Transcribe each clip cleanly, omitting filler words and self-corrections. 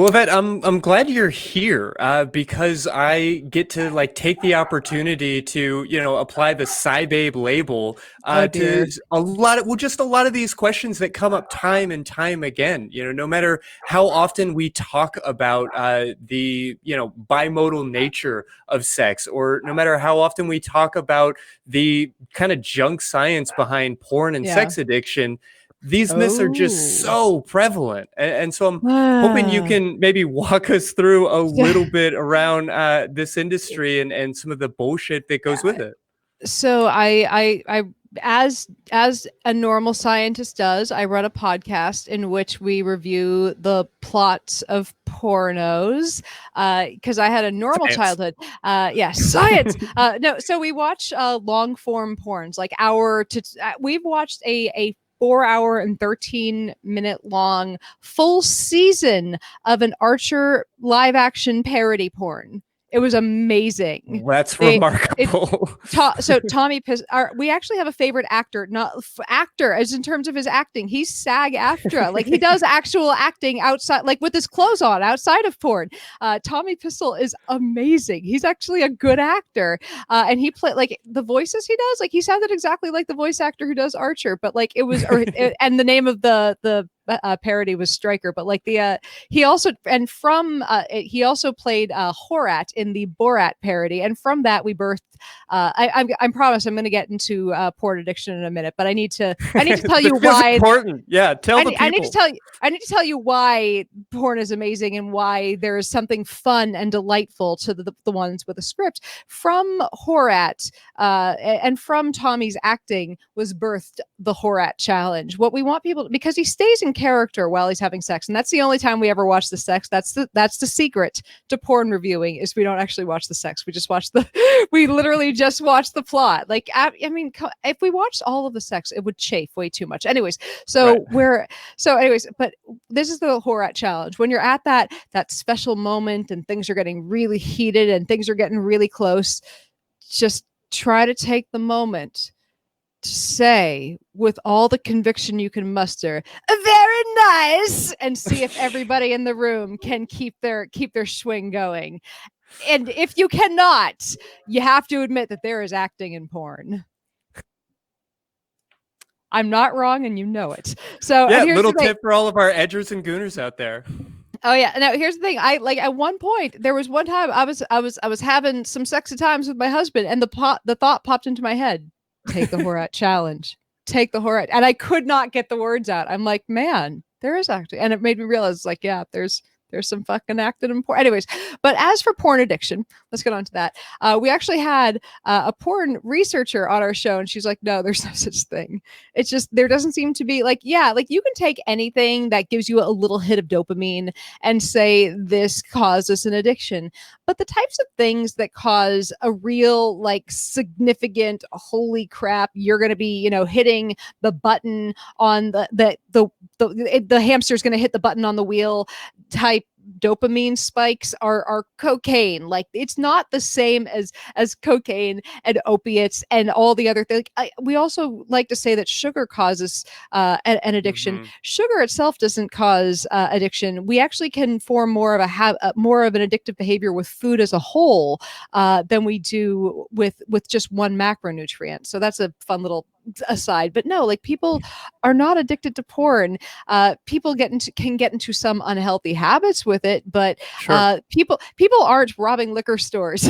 Well, Yvette, I'm glad you're here because I get to like take the opportunity to apply the Scibabe label Oh to dear. a lot of just a lot of these questions that come up time and time again. No matter how often we talk about the bimodal nature of sex, or no matter how often we talk about the kind of junk science behind porn and Yeah. sex addiction. These myths are just Oh. so prevalent, and so I'm hoping you Ah. can maybe walk us through a Yeah. little bit around this industry and some of the bullshit that goes with it. So as a normal scientist does, I run a podcast in which we review the plots of pornos because I had a normal Science. childhood. Yeah, science. No, so we watch long form porns, like we've watched a 4 hour and 13-minute long full season of an Archer live action parody porn. It was amazing. That's They it remarkable. so Tommy we actually have a favorite actor, not actor as in terms of his acting. He's SAG-AFTRA, like he does actual acting outside, like with his clothes on outside of porn. Tommy Pistol is amazing. He's actually a good actor, and he played like the voices he does. Like he sounded exactly like the voice actor who does Archer, but like it was, and the name of the parody was Striker, but like he also he also played Horat in the Borat parody, and from that we birthed. I promise I'm going to get into porn addiction in a minute, but I need to tell you This feels why. important. Yeah, tell the I need to people. tell you why porn is amazing and why there is something fun and delightful to the ones with a script. From Horat and from Tommy's acting was birthed the Horat challenge. What we want people because he stays in character while he's having sex, and that's the only time we ever watch the sex. That's the secret to porn reviewing is we don't actually watch the sex. We just watch we literally just watch the plot. Like I mean, if we watched all of the sex, it would chafe way too much. Anyways, Right. but this is the Horat challenge. When you're at that special moment and things are getting really heated and things are getting really close, just try to take the moment to say with all the conviction you can muster, very nice, and see if everybody in the room can keep their swing going. And if you cannot, you have to admit that there is acting in porn. I'm not wrong, and you know it. So, Yeah, and here's little the thing. tip for all of our edgers and gooners out there. Oh yeah. Now here's the thing. I like at one point there was one time I was having some sexy times with my husband, and the thought popped into my head: take the Horat challenge. Take the Horat, and I could not get the words out. I'm like, man, there is actually, and it made me realize, like, yeah, there's some fucking acting in porn. Anyways, but as for porn addiction, let's get on to that. We actually had a porn researcher on our show, and she's like, no, there's no such thing. It's just there doesn't seem to be like, yeah, like you can take anything that gives you a little hit of dopamine and say this causes an addiction. But the types of things that cause a real, like, significant, holy crap, you're going to be, hitting the button on the hamster's going to hit the button on the wheel type dopamine spikes are cocaine. Like it's not the same as cocaine and opiates and all the other things. We also like to say that sugar causes an addiction. Mm-hmm. Sugar itself doesn't cause addiction. We actually can form more of more of an addictive behavior with food as a whole than we do with just one macronutrient. So that's a fun little aside. But no, like people are not addicted to porn. People can get into some unhealthy habits with it, but Sure. people aren't robbing liquor stores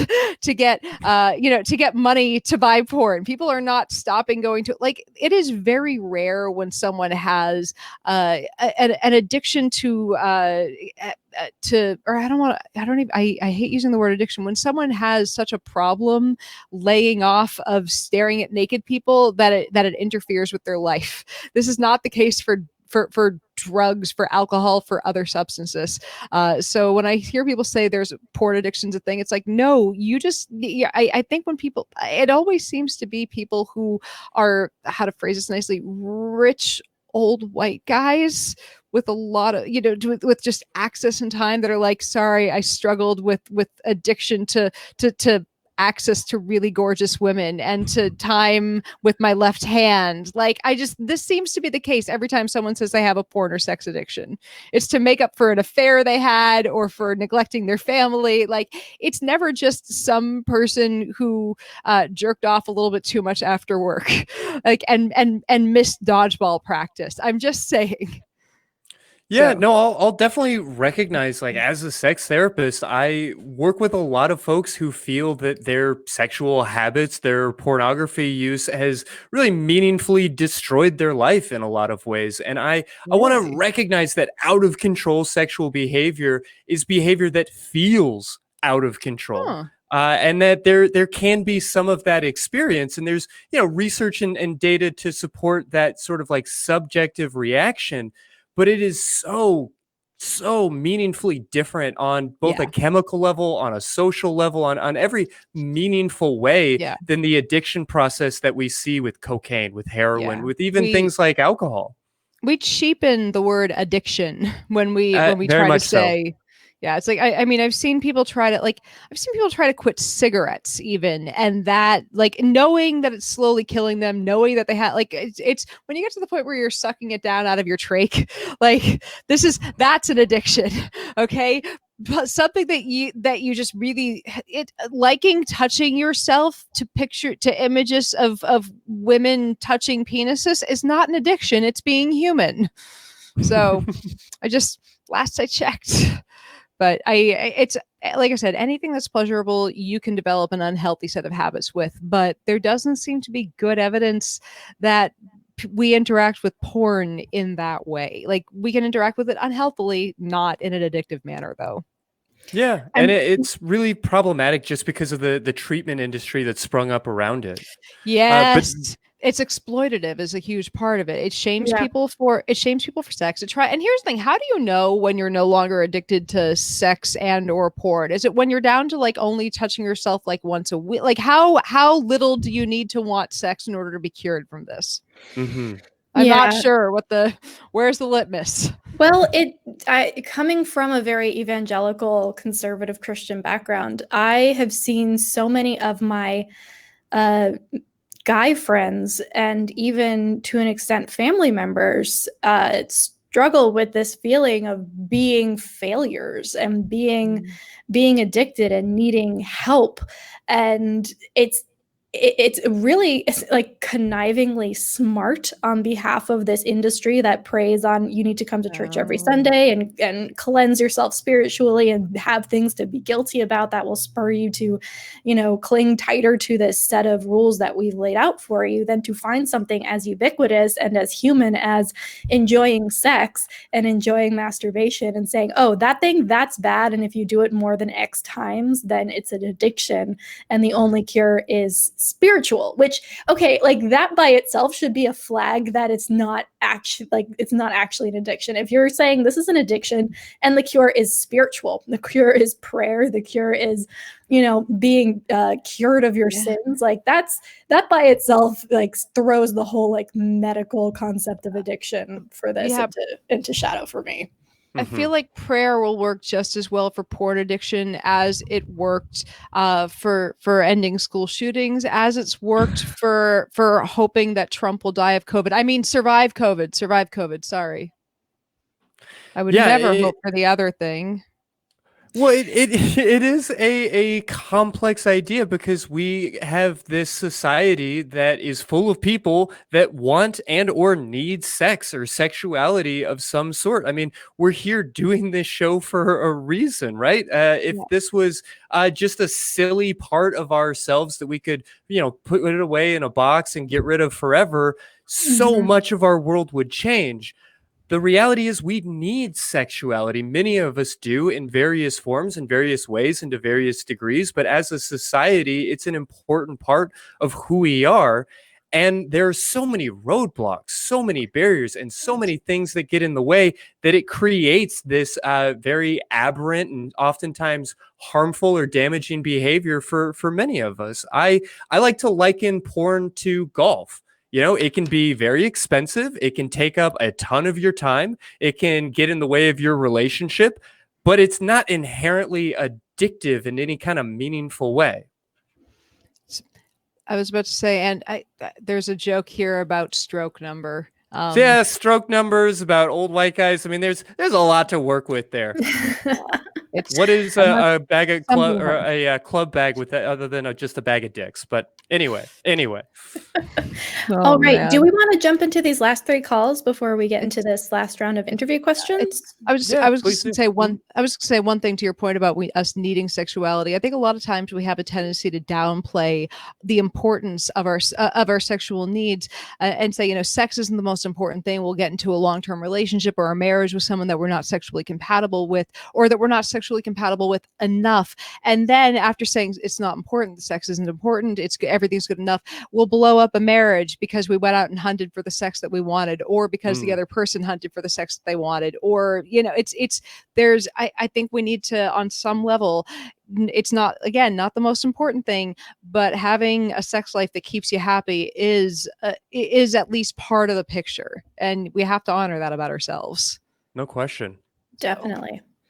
to get to get money to buy porn. People are not stopping going to, like, it is very rare when someone has an addiction to or I hate using the word addiction, when someone has such a problem laying off of staring at naked people that it interferes with their life. This is not the case for drugs, for alcohol, for other substances. So when I hear people say there's porn addiction's a thing, it's like, no, I think when people, it always seems to be people who are, how to phrase this nicely, rich old white guys with a lot of, with just access and time that are like, sorry, I struggled with addiction to access to really gorgeous women and to time with my left hand. Like, this seems to be the case every time someone says they have a porn or sex addiction. It's to make up for an affair they had or for neglecting their family. Like, it's never just some person who jerked off a little bit too much after work, like, and missed dodgeball practice. I'm just saying. Yeah, So. no, I'll definitely recognize, like, as a sex therapist, I work with a lot of folks who feel that their sexual habits, their pornography use has really meaningfully destroyed their life in a lot of ways. And I want to Really? recognize that out of control sexual behavior is behavior that feels out of control. Huh. And that there can be some of that experience, and there's research and data to support that sort of like subjective reaction, but it is so meaningfully different on both a chemical level, on a social level, on every meaningful way than the addiction process that we see with cocaine, with heroin, with even things like alcohol. We cheapen the word addiction when we try to say. Yeah, it's like I mean I've seen people try to quit cigarettes even, and that, like, knowing that it's slowly killing them, knowing that they have, like, it's when you get to the point where you're sucking it down out of your trach, like, that's an addiction, okay? But something that you just really liking touching yourself to images of women touching penises is not an addiction. It's being human. So last I checked. But it's like I said, anything that's pleasurable, you can develop an unhealthy set of habits with. But there doesn't seem to be good evidence that we interact with porn in that way. Like, we can interact with it unhealthily, not in an addictive manner, though. Yeah, and it's really problematic just because of the treatment industry that's sprung up around it. Yes. It's exploitative is a huge part of it. It shames people for sex. And here's the thing: how do you know when you're no longer addicted to sex and or porn? Is it when you're down to, like, only touching yourself like once a week? Like, how little do you need to want sex in order to be cured from this? Mm-hmm. I'm not sure where's the litmus. Well, coming from a very evangelical, conservative Christian background, I have seen so many of my guy friends, and even to an extent family members, struggle with this feeling of being failures and being addicted and needing help. And it's really, like, connivingly smart on behalf of this industry that preys on, you need to come to church every Sunday and cleanse yourself spiritually and have things to be guilty about that will spur you to, cling tighter to this set of rules that we've laid out for you, than to find something as ubiquitous and as human as enjoying sex and enjoying masturbation and saying, oh, that's bad, and if you do it more than X times, then it's an addiction, and the only cure is spiritual. Which, okay, like, that by itself should be a flag that it's not actually an addiction. If you're saying this is an addiction and the cure is spiritual, the cure is prayer, the cure is being cured of your sins, like, that by itself, like, throws the whole, like, medical concept of addiction for this into shadow for me. I feel like prayer will work just as well for porn addiction as it worked for ending school shootings, as it's worked for hoping that Trump will die of COVID. I mean, survive COVID. Sorry. I would never hope for the other thing. Well, it is a complex idea, because we have this society that is full of people that want and or need sex or sexuality of some sort. I mean, we're here doing this show for a reason, right? If this was just a silly part of ourselves that we could, put it away in a box and get rid of forever, so much of our world would change. The reality is we need sexuality. Many of us do, in various forms, in various ways, and to various degrees. But as a society, it's an important part of who we are. And there are so many roadblocks, so many barriers, and so many things that get in the way that it creates this very aberrant and oftentimes harmful or damaging behavior for many of us. I like to liken porn to golf. It can be very expensive. It can take up a ton of your time. It can get in the way of your relationship, but it's not inherently addictive in any kind of meaningful way. I was about to say, and there's a joke here about stroke number. Yeah, stroke numbers about old white guys. I mean, there's a lot to work with there. It's What is a bag of club something or about a club bag with that other than just a bag of dicks? But anyway. All right. man. Do we want to jump into these last 3 calls before we get into this last round of interview questions? I was please just gonna do. say I was gonna say one thing to your point about us needing sexuality. I think a lot of times we have a tendency to downplay the importance of our sexual needs and say, you know, sex isn't the most important thing. We'll get into a long-term relationship or a marriage with someone that we're not sexually compatible with, or that we're not sexually compatible with enough. And then after saying it's not important, the sex isn't important, everything's good enough, we'll blow up a marriage because we went out and hunted for the sex that we wanted, or because the other person hunted for the sex that they wanted, or you know, I think we need to, on some level, it's not the most important thing, but having a sex life that keeps you happy is at least part of the picture, and we have to honor that about ourselves. No question. Definitely.